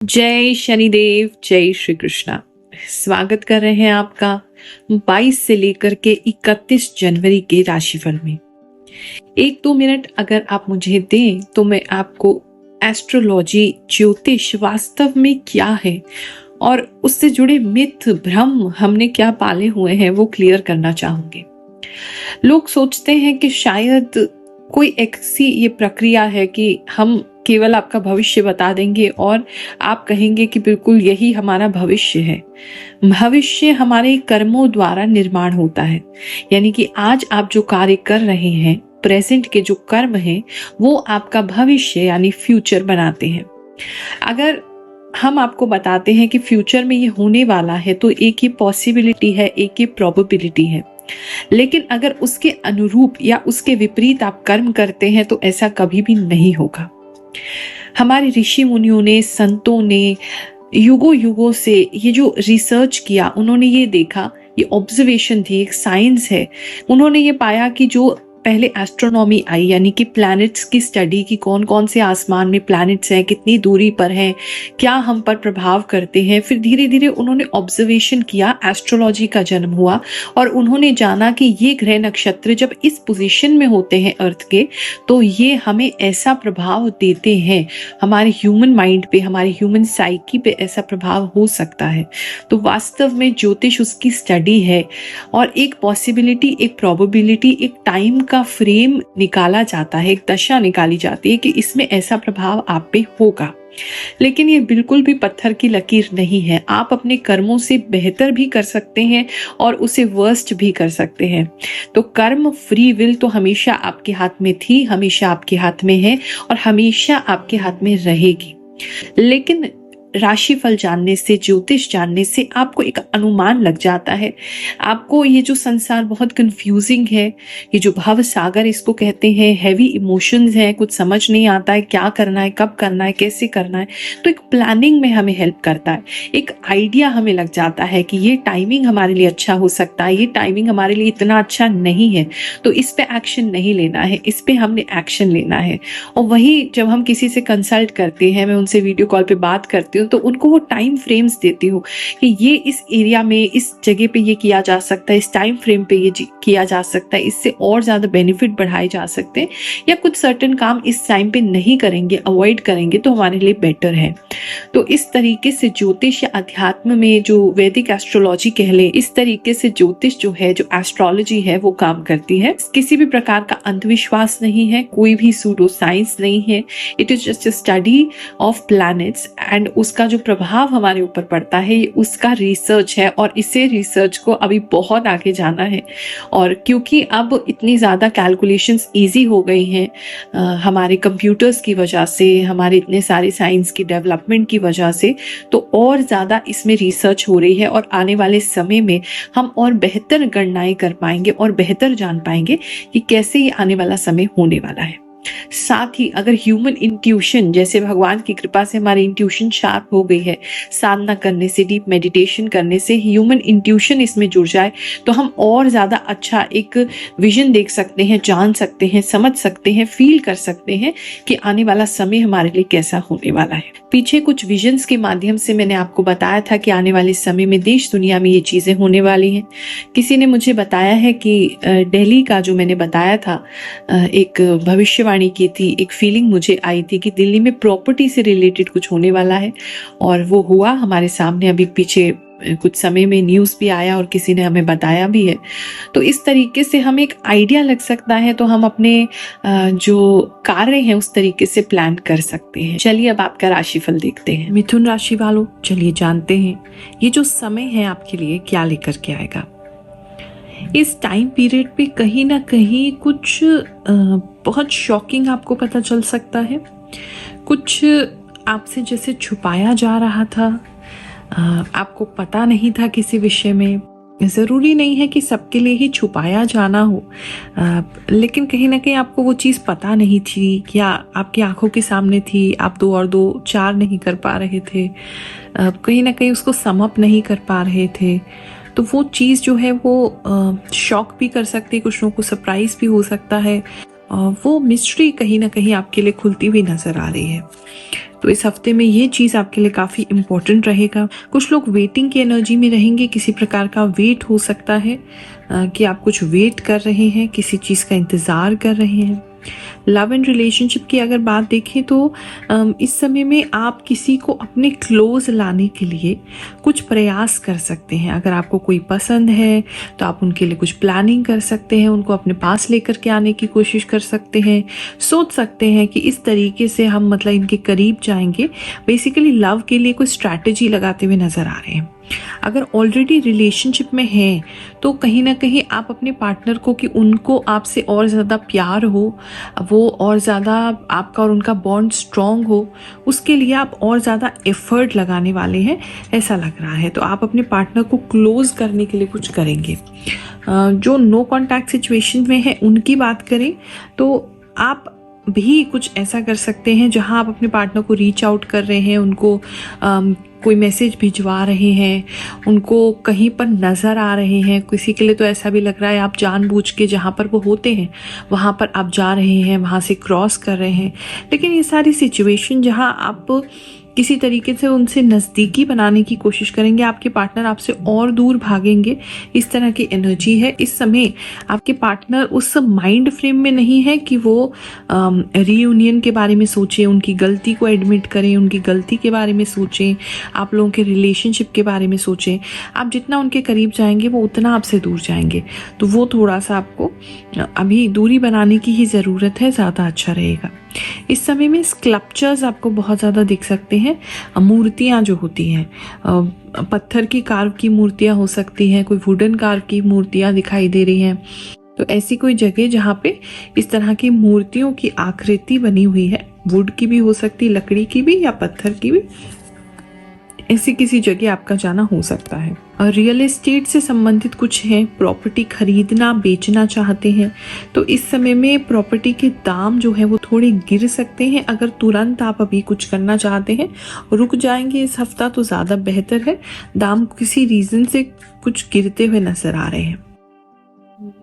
जय शनिदेव, जय श्री कृष्णा। स्वागत कर रहे हैं आपका 22 से लेकर के 31 जनवरी के राशिफल में। 1-2 मिनट अगर आप मुझे दें तो मैं आपको एस्ट्रोलॉजी, ज्योतिष वास्तव में क्या है और उससे जुड़े मिथ, भ्रम हमने क्या पाले हुए हैं वो क्लियर करना चाहूंगी। लोग सोचते हैं कि शायद कोई ऐसी ये प्रक्रिया है कि हम केवल आपका भविष्य बता देंगे और आप कहेंगे कि बिल्कुल यही हमारा भविष्य है। भविष्य हमारे कर्मों द्वारा निर्माण होता है, यानी कि आज आप जो कार्य कर रहे हैं, प्रेजेंट के जो कर्म हैं, वो आपका भविष्य यानी फ्यूचर बनाते हैं। अगर हम आपको बताते हैं कि फ्यूचर में ये होने वाला है तो एक ये पॉसिबिलिटी है, एक ये प्रोबेबिलिटी है, लेकिन अगर उसके अनुरूप या उसके विपरीत आप कर्म करते हैं तो ऐसा कभी भी नहीं होगा। हमारे ऋषि मुनियों ने, संतों ने युगों युगों से ये जो रिसर्च किया, उन्होंने ये देखा, ये ऑब्जर्वेशन थी, एक साइंस है। उन्होंने ये पाया कि जो पहले एस्ट्रोनॉमी आई, यानी कि प्लैनेट्स की स्टडी की, कौन कौन से आसमान में प्लैनेट्स हैं, कितनी दूरी पर हैं, क्या हम पर प्रभाव करते हैं। फिर धीरे धीरे उन्होंने ऑब्जर्वेशन किया, एस्ट्रोलॉजी का जन्म हुआ और उन्होंने जाना कि ये ग्रह नक्षत्र जब इस पोजीशन में होते हैं अर्थ के, तो ये हमें ऐसा प्रभाव देते हैं, हमारे ह्यूमन माइंड पे, हमारे ह्यूमन साइकी पे ऐसा प्रभाव हो सकता है। तो वास्तव में ज्योतिष उसकी स्टडी है और एक पॉसिबिलिटी, एक प्रोबेबिलिटी, एक टाइम का फ्रेम निकाला जाता है, एक दशा निकाली जाती है कि इसमें ऐसा प्रभाव आप पे होगा। लेकिन ये बिल्कुल भी पत्थर की लकीर नहीं है। आप अपने कर्मों से बेहतर भी कर सकते हैं और उसे वर्स्ट भी कर सकते हैं। तो कर्म, फ्री विल तो हमेशा आपके हाथ में थी, हमेशा आपके हाथ में है और हमेशा आपके हाथ में रहेगी। लेकिन राशिफल जानने से, ज्योतिष जानने से आपको एक अनुमान लग जाता है। आपको ये जो संसार बहुत कंफ्यूजिंग है, ये जो भव सागर इसको कहते हैं, हैवी इमोशंस हैं, कुछ समझ नहीं आता है क्या करना है, कब करना है, कैसे करना है, तो एक प्लानिंग में हमें हेल्प करता है। एक आइडिया हमें लग जाता है कि ये टाइमिंग हमारे लिए अच्छा हो सकता है, ये टाइमिंग हमारे लिए इतना अच्छा नहीं है, तो इस पे एक्शन नहीं लेना है, इस पे हमने एक्शन लेना है। और वही जब हम किसी से कंसल्ट करते हैं, मैं उनसे वीडियो कॉल पे बात करती हूँ तो उनको वो टाइम फ्रेम्स देती हूँ कि ये इस एरिया में, इस जगह पे ये किया जा सकता है, इस टाइम फ्रेम पे ये किया जा सकता है, इससे और ज्यादा बेनिफिट बढ़ाए जा सकते हैं, या कुछ सर्टेन काम इस टाइम पे नहीं करेंगे, अवॉइड करेंगे तो हमारे लिए बेटर है। तो इस तरीके से ज्योतिष या अध्यात्म में, जो वैदिक एस्ट्रोलॉजी कह ले, इस तरीके से ज्योतिष जो है, जो एस्ट्रोलॉजी है, वो काम करती है। किसी भी प्रकार का अंधविश्वास नहीं है, कोई भी सूडो साइंस नहीं है। It is just a study of planets and उसका जो प्रभाव हमारे ऊपर पड़ता है, ये उसका रिसर्च है और इसे रिसर्च को अभी बहुत आगे जाना है। और क्योंकि अब इतनी ज़्यादा कैलकुलेशंस इजी हो गई हैं हमारे कंप्यूटर्स की वजह से, हमारे इतने सारे साइंस की डेवलपमेंट की वजह से, तो और ज़्यादा इसमें रिसर्च हो रही है और आने वाले समय में हम और बेहतर गणनाएं कर पाएंगे और बेहतर जान पाएंगे कि कैसे ये आने वाला समय होने वाला है। साथ ही अगर ह्यूमन इंट्यूशन, जैसे भगवान की कृपा से हमारी इंट्यूशन शार्प हो गई है, साधना करने से, डीप मेडिटेशन करने से ह्यूमन इंट्यूशन इसमें जुड़ जाए तो हम और ज्यादा अच्छा एक विजन देख सकते हैं, जान सकते हैं, समझ सकते हैं, फील कर सकते हैं कि आने वाला समय हमारे लिए कैसा होने वाला है। पीछे कुछ विजन्स के माध्यम से मैंने आपको बताया था कि आने वाले समय में देश दुनिया में ये चीजें होने वाली हैं। किसी ने मुझे बताया है कि दिल्ली का जो मैंने बताया था, एक भविष्यवाणी की थी, एक फीलिंग मुझे आई थी कि दिल्ली में प्रॉपर्टी से रिलेटेड कुछ होने वाला है और वो हुआ हमारे सामने। अभी पीछे कुछ समय में न्यूज़ भी आया और किसी ने हमें बताया भी है। तो इस तरीके से हमें एक आइडिया लग सकता है, तो हम अपने जो कार्य हैं उस तरीके से प्लान कर सकते हैं। चलिए अब आपका राशिफल देखते हैं। मिथुन राशि वालों, चलिए जानते हैं ये जो समय है आपके लिए क्या लेकर के आएगा। इस टाइम पीरियड पे कहीं ना कहीं कुछ बहुत शॉकिंग आपको पता चल सकता है। कुछ आपसे जैसे छुपाया जा रहा था, आपको पता नहीं था किसी विषय में। ज़रूरी नहीं है कि सबके लिए ही छुपाया जाना हो, लेकिन कहीं ना कहीं आपको वो चीज़ पता नहीं थी या आपकी आंखों के सामने थी, आप 2 और 2 4 नहीं कर पा रहे थे, कहीं ना कहीं उसको सम अप नहीं कर पा रहे थे। तो वो चीज़ जो है वो शॉक भी कर सकती है, कुछ लोगों को सरप्राइज भी हो सकता है। वो मिस्ट्री कहीं ना कहीं आपके लिए खुलती हुई नजर आ रही है। तो इस हफ्ते में ये चीज़ आपके लिए काफ़ी इम्पोर्टेंट रहेगा। कुछ लोग वेटिंग की एनर्जी में रहेंगे, किसी प्रकार का वेट हो सकता है कि आप कुछ वेट कर रहे हैं, किसी चीज़ का इंतज़ार कर रहे हैं। लव एंड रिलेशनशिप की अगर बात देखें तो इस समय में आप किसी को अपने क्लोज लाने के लिए कुछ प्रयास कर सकते हैं। अगर आपको कोई पसंद है तो आप उनके लिए कुछ प्लानिंग कर सकते हैं, उनको अपने पास लेकर के आने की कोशिश कर सकते हैं, सोच सकते हैं कि इस तरीके से हम मतलब इनके करीब जाएंगे। बेसिकली लव के लिए कोई स्ट्रैटेजी लगाते हुए नज़र आ रहे हैं। अगर ऑलरेडी रिलेशनशिप में हैं तो कहीं ना कहीं आप अपने पार्टनर को कि उनको आपसे और ज़्यादा प्यार हो, वो और ज़्यादा आपका और उनका बॉन्ड स्ट्रॉन्ग हो, उसके लिए आप और ज़्यादा एफर्ट लगाने वाले हैं ऐसा लग रहा है। तो आप अपने पार्टनर को क्लोज करने के लिए कुछ करेंगे। जो नो कॉन्टैक्ट सिचुएशन में है उनकी बात करें तो आप भी कुछ ऐसा कर सकते हैं जहां आप अपने पार्टनर को रीच आउट कर रहे हैं, उनको कोई मैसेज भिजवा रहे हैं, उनको कहीं पर नज़र आ रहे हैं। किसी के लिए तो ऐसा भी लग रहा है आप जानबूझ के जहाँ पर वो होते हैं वहाँ पर आप जा रहे हैं, वहाँ से क्रॉस कर रहे हैं। लेकिन ये सारी सिचुएशन जहाँ आप किसी तरीके से उनसे नज़दीकी बनाने की कोशिश करेंगे, आपके पार्टनर आपसे और दूर भागेंगे, इस तरह की एनर्जी है। इस समय आपके पार्टनर उस माइंड फ्रेम में नहीं है कि वो रीयूनियन के बारे में सोचें, उनकी गलती को एडमिट करें, उनकी गलती के बारे में सोचें, आप लोगों के रिलेशनशिप के बारे में सोचें। आप जितना उनके करीब जाएंगे वो उतना आपसे दूर जाएंगे। तो वो थोड़ा सा आपको अभी दूरी बनाने की ही ज़रूरत है, ज़्यादा अच्छा रहेगा। इस समय में स्कल्पचर्स आपको बहुत ज़्यादा दिख सकते हैं। मूर्तियाँ जो होती हैं, पत्थर की कार्व की मूर्तियाँ हो सकती हैं, कोई वुडन कार्व की मूर्तियाँ दिखाई दे रही हैं। तो ऐसी कोई जगह जहाँ पे इस तरह की मूर्तियों की आकृति बनी हुई है, वुड की भी हो सकती, लकड़ी की भी या पत्थर की भी, ऐसी किसी जगह आपका जाना हो सकता है। और रियल एस्टेट से संबंधित कुछ है, प्रॉपर्टी खरीदना बेचना चाहते हैं तो इस समय में प्रॉपर्टी के दाम जो है वो थोड़े गिर सकते हैं। अगर तुरंत आप अभी कुछ करना चाहते हैं, रुक जाएंगे इस हफ्ता तो ज़्यादा बेहतर है। दाम किसी रीज़न से कुछ गिरते हुए नज़र आ रहे हैं।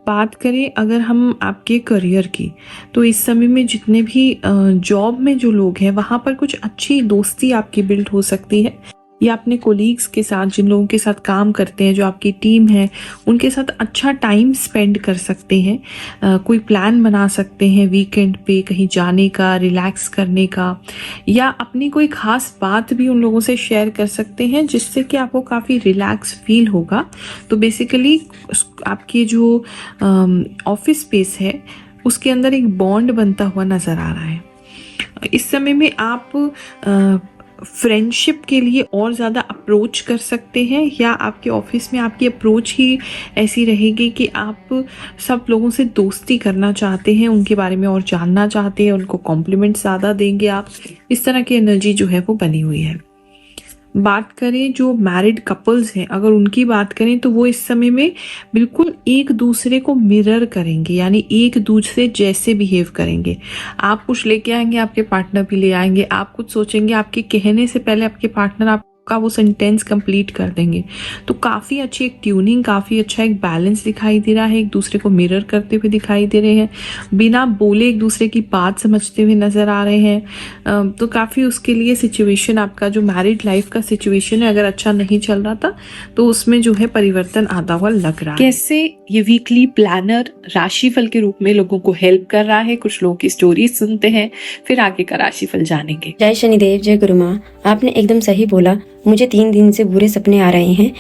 बात करें अगर हम आपके करियर की, तो इस समय में जितने भी जॉब में जो लोग हैं वहाँ पर कुछ अच्छी दोस्ती आपकी बिल्ड हो सकती है, या अपने कोलीग्स के साथ, जिन लोगों के साथ काम करते हैं, जो आपकी टीम है, उनके साथ अच्छा टाइम स्पेंड कर सकते हैं। कोई प्लान बना सकते हैं वीकेंड पे कहीं जाने का, रिलैक्स करने का, या अपनी कोई ख़ास बात भी उन लोगों से शेयर कर सकते हैं जिससे कि आपको काफ़ी रिलैक्स फील होगा। तो बेसिकली आपकी जो ऑफिस स्पेस है उसके अंदर एक बॉन्ड बनता हुआ नज़र आ रहा है। इस समय में आप फ्रेंडशिप के लिए और ज़्यादा अप्रोच कर सकते हैं, या आपके ऑफिस में आपकी अप्रोच ही ऐसी रहेगी कि आप सब लोगों से दोस्ती करना चाहते हैं, उनके बारे में और जानना चाहते हैं, उनको कॉम्प्लीमेंट ज़्यादा देंगे आप। इस तरह की एनर्जी जो है वो बनी हुई है। बात करें जो मैरिड कपल्स हैं, अगर उनकी बात करें तो वो इस समय में बिल्कुल एक दूसरे को मिरर करेंगे, यानी एक दूसरे जैसे बिहेव करेंगे। आप कुछ लेके आएंगे, आपके पार्टनर भी ले आएंगे। आप कुछ सोचेंगे, आपके कहने से पहले आपके पार्टनर आपका वो सेंटेंस कंप्लीट कर देंगे। तो काफ़ी अच्छी एक ट्यूनिंग, काफ़ी अच्छा एक बैलेंस दिखाई दे रहा है। एक दूसरे को मिरर करते हुए दिखाई दे रहे हैं, बिना बोले एक दूसरे की बात समझते हुए नज़र आ रहे हैं। तो काफ़ी उसके लिए सिचुएशन, आपका जो मैरिड लाइफ का सिचुएशन है, अगर अच्छा नहीं चल रहा था तो उसमें जो है परिवर्तन आता हुआ लग रहा है। कैसे ये वीकली प्लानर राशिफल के रूप में लोगों को हेल्प कर रहा है, कुछ लोगों की स्टोरी सुनते हैं, फिर आगे का राशिफल जानेंगे। जय शनिदेव, जय गुरु माँ। आपने एकदम सही बोला। मुझे 3 दिन से बुरे सपने आ रहे हैं,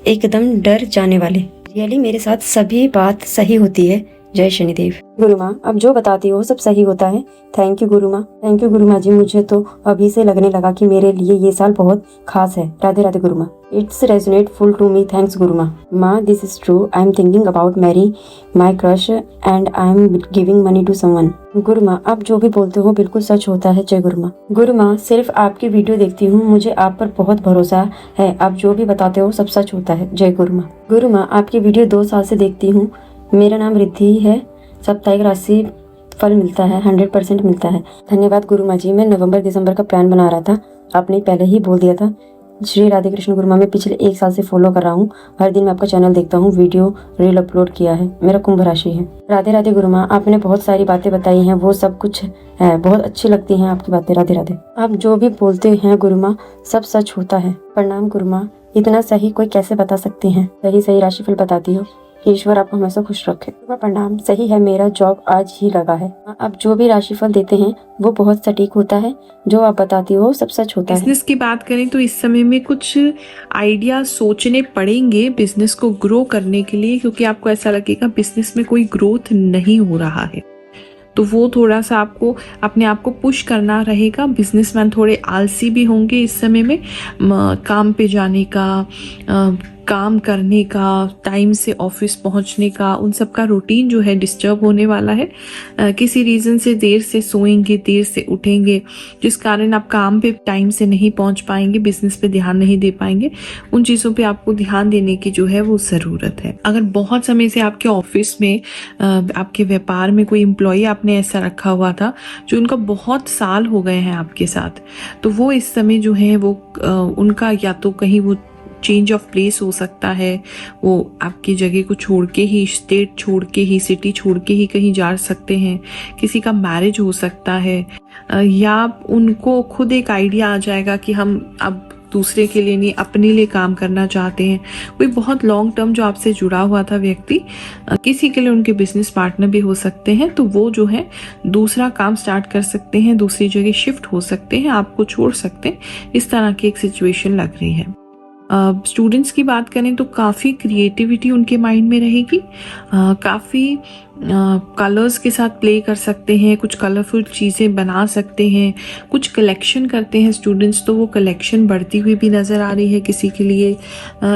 एकदम डर जाने वाले। रियली मेरे साथ सभी बात सही होती है। जय शनिदेव। गुरु माँ, अब जो बताती हो सब सही होता है। थैंक यू गुरु माँ, थैंक यू गुरु माँ जी। मुझे तो अभी से लगने लगा कि मेरे लिए ये साल बहुत खास है। Radhe Radhe Guru Maa. It's resonate full to me. Thanks Guru Maa. माँ, this is true. I am thinking about marry my crush and I am giving money to someone. Guru Maa, आप जो भी बोलते हो बिल्कुल सच होता है। जय गुरु माँ। गुरु माँ, सिर्फ आपकी वीडियो देखती हूँ, मुझे आप पर बहुत भरोसा है। आप जो भी बताते हो सब सच होता है। जय गुरु माँ। गुरु माँ, आपकी वीडियो 2 साल से देखती हूँ। मेरा नाम रिद्धि है। साप्ताहिक राशि फल मिलता है, 100% मिलता है। धन्यवाद गुरु माँ जी। मैं नवंबर दिसंबर का प्लान बना रहा था, आपने पहले ही बोल दिया था। श्री राधे कृष्ण गुरुमा मैं पिछले 1 साल से फॉलो कर रहा हूँ। हर दिन मैं आपका चैनल देखता हूँ, वीडियो रील अपलोड किया है। मेरा कुंभ राशि है। राधे राधे गुरुमा, आपने बहुत सारी बातें बताई हैं, वो सब कुछ है, बहुत अच्छी लगती हैं आपकी बातें। राधे राधे। आप जो भी बोलते हैं गुरुमा सब सच होता है। प्रणाम गुरुमा, इतना सही कोई कैसे बता सकते हैं? सही सही राशिफल बताती हो। ईश्वर आपको हमेशा खुश रखे। प्रणाम, सही है, मेरा जॉब आज ही लगा है। आप जो भी राशिफल देते हैं वो बहुत सटीक होता है, जो आप बताती हो सब सच होता है। बिजनेस की बात करें तो इस समय में कुछ आइडिया सोचने पड़ेंगे बिजनेस को ग्रो करने के लिए, क्योंकि आपको ऐसा लगेगा बिजनेस में कोई ग्रोथ नहीं हो रहा है, तो वो थोड़ा सा आपको अपने आप को पुश करना रहेगा। बिजनेसमैन थोड़े आलसी भी होंगे इस समय में, काम पे जाने का, काम करने का, टाइम से ऑफिस पहुंचने का, उन सब का रूटीन जो है डिस्टर्ब होने वाला है। किसी रीज़न से देर से सोएंगे, देर से उठेंगे, जिस कारण आप काम पे टाइम से नहीं पहुंच पाएंगे, बिजनेस पे ध्यान नहीं दे पाएंगे। उन चीज़ों पे आपको ध्यान देने की जो है वो ज़रूरत है। अगर बहुत समय से आपके ऑफिस में, आपके व्यापार में कोई एम्प्लॉय आपने ऐसा रखा हुआ था जो उनका बहुत साल हो गए हैं आपके साथ, तो वो इस समय जो है वो उनका या तो कहीं वो चेंज ऑफ प्लेस हो सकता है, वो आपकी जगह को छोड़ के ही, स्टेट छोड़ के ही, सिटी छोड़ के ही कहीं जा सकते हैं। किसी का मैरिज हो सकता है, या उनको खुद एक आइडिया आ जाएगा कि हम अब दूसरे के लिए नहीं अपने लिए काम करना चाहते हैं। कोई बहुत लॉन्ग टर्म जो आपसे जुड़ा हुआ था व्यक्ति, किसी के लिए उनके बिजनेस पार्टनर भी हो सकते हैं, तो वो जो है दूसरा काम स्टार्ट कर सकते हैं, दूसरी जगह शिफ्ट हो सकते हैं, आपको छोड़ सकते हैं। इस तरह की एक सिचुएशन लग रही है। स्टूडेंट्स की बात करें तो काफ़ी क्रिएटिविटी उनके माइंड में रहेगी, काफ़ी कलर्स के साथ प्ले कर सकते हैं, कुछ कलरफुल चीज़ें बना सकते हैं, कुछ कलेक्शन करते हैं स्टूडेंट्स, तो वो कलेक्शन बढ़ती हुई भी नज़र आ रही है किसी के लिए।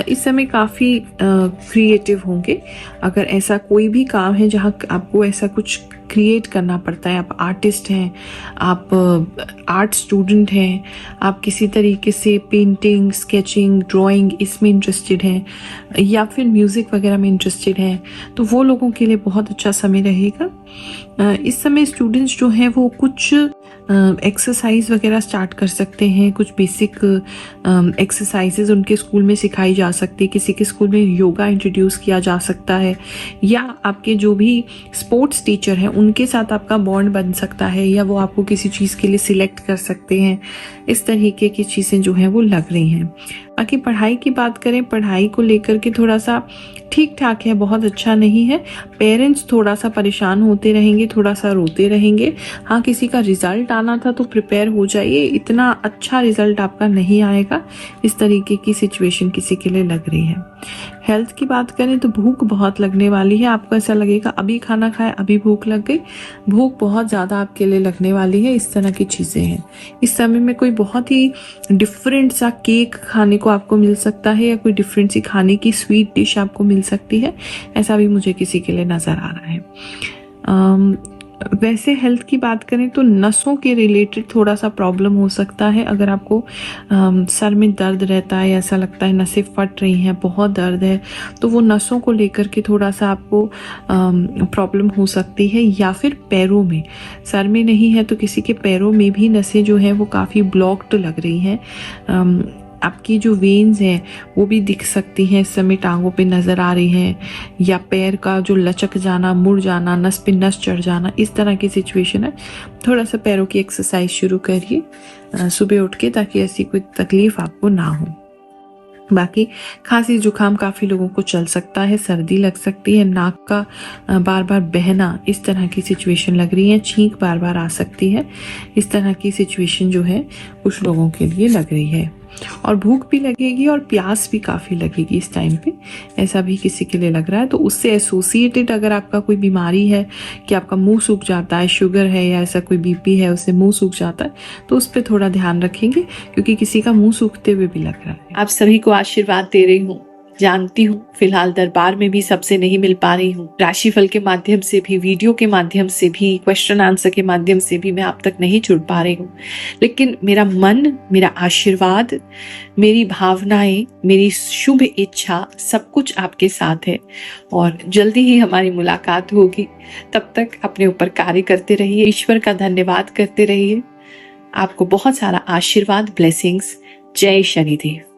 इस समय काफ़ी क्रिएटिव होंगे। अगर ऐसा कोई भी काम है जहाँ आपको ऐसा कुछ क्रिएट करना पड़ता है, आप आर्टिस्ट हैं, आप आर्ट स्टूडेंट हैं, आप किसी तरीके से पेंटिंग, स्केचिंग, ड्राइंग इसमें इंटरेस्टेड हैं, या फिर म्यूज़िक वगैरह में इंटरेस्टेड हैं, तो वो लोगों के लिए बहुत अच्छा समय रहेगा। इस समय स्टूडेंट्स जो हैं वो कुछ एक्सरसाइज वगैरह स्टार्ट कर सकते हैं, कुछ बेसिक एक्सरसाइजेज उनके स्कूल में सिखाई जा सकती है, किसी के स्कूल में योगा इंट्रोड्यूस किया जा सकता है, या आपके जो भी स्पोर्ट्स टीचर हैं उनके साथ आपका बॉन्ड बन सकता है, या वो आपको किसी चीज़ के लिए सिलेक्ट कर सकते हैं। इस तरीके की चीज़ें जो हैं वो लग रही हैं। बाकी पढ़ाई की बात करें, पढ़ाई को लेकर के थोड़ा सा ठीक ठाक है, बहुत अच्छा नहीं है। पेरेंट्स थोड़ा सा परेशान होते रहेंगे, थोड़ा सा रोते रहेंगे। हाँ, किसी का रिजल्ट आना था तो प्रिपेयर हो जाइए, इतना अच्छा रिजल्ट आपका नहीं आएगा। इस तरीके की सिचुएशन किसी के लिए लग रही है। हेल्थ की बात करें तो भूख बहुत लगने वाली है, आपको ऐसा लगेगा अभी खाना खाया अभी भूख लग गई, भूख बहुत ज़्यादा आपके लिए लगने वाली है। इस तरह की चीज़ें हैं। इस समय में कोई बहुत ही डिफरेंट सा केक खाने को आपको मिल सकता है, या कोई डिफरेंट सी खाने की स्वीट डिश आपको मिल सकती है, ऐसा भी मुझे किसी के लिए नज़र आ रहा है। वैसे हेल्थ की बात करें तो नसों के रिलेटेड थोड़ा सा प्रॉब्लम हो सकता है। अगर आपको सर में दर्द रहता है, ऐसा लगता है नसें फट रही हैं, बहुत दर्द है, तो वो नसों को लेकर के थोड़ा सा आपको प्रॉब्लम हो सकती है। या फिर पैरों में, सर में नहीं है तो किसी के पैरों में भी नसें जो हैं वो काफ़ी ब्लॉक्ड लग रही हैं। आपकी जो वेन्स हैं वो भी दिख सकती हैं, इस समय टांगों पे नज़र आ रही हैं, या पैर का जो लचक जाना, मुड़ जाना, नस पे नस चढ़ जाना, इस तरह की सिचुएशन है। थोड़ा सा पैरों की एक्सरसाइज शुरू करिए सुबह उठ के, ताकि ऐसी कोई तकलीफ आपको ना हो। बाकी खांसी जुकाम काफ़ी लोगों को चल सकता है, सर्दी लग सकती है, नाक का बार बार बहना, इस तरह की सिचुएशन लग रही है, छींक बार बार आ सकती है। इस तरह की सिचुएशन जो है कुछ लोगों के लिए लग रही है। और भूख भी लगेगी और प्यास भी काफ़ी लगेगी इस टाइम पे, ऐसा भी किसी के लिए लग रहा है। तो उससे एसोसिएटेड अगर आपका कोई बीमारी है कि आपका मुंह सूख जाता है, शुगर है या ऐसा कोई बीपी है, उससे मुंह सूख जाता है, तो उस पर थोड़ा ध्यान रखेंगे, क्योंकि किसी का मुंह सूखते हुए भी लग रहा है। आप सभी को आशीर्वाद दे रही हूँ, जानती हूँ फिलहाल दरबार में भी सबसे नहीं मिल पा रही हूँ, राशिफल के माध्यम से भी, वीडियो के माध्यम से भी, क्वेश्चन आंसर के माध्यम से भी मैं आप तक नहीं जुड़ पा रही हूँ, लेकिन मेरा मन, मेरा आशीर्वाद, मेरी भावनाएं, मेरी शुभ इच्छा सब कुछ आपके साथ है और जल्दी ही हमारी मुलाकात होगी। तब तक अपने ऊपर कार्य करते रहिए, ईश्वर का धन्यवाद करते रहिए। आपको बहुत सारा आशीर्वाद, ब्लेसिंग्स। जय शनिदेव।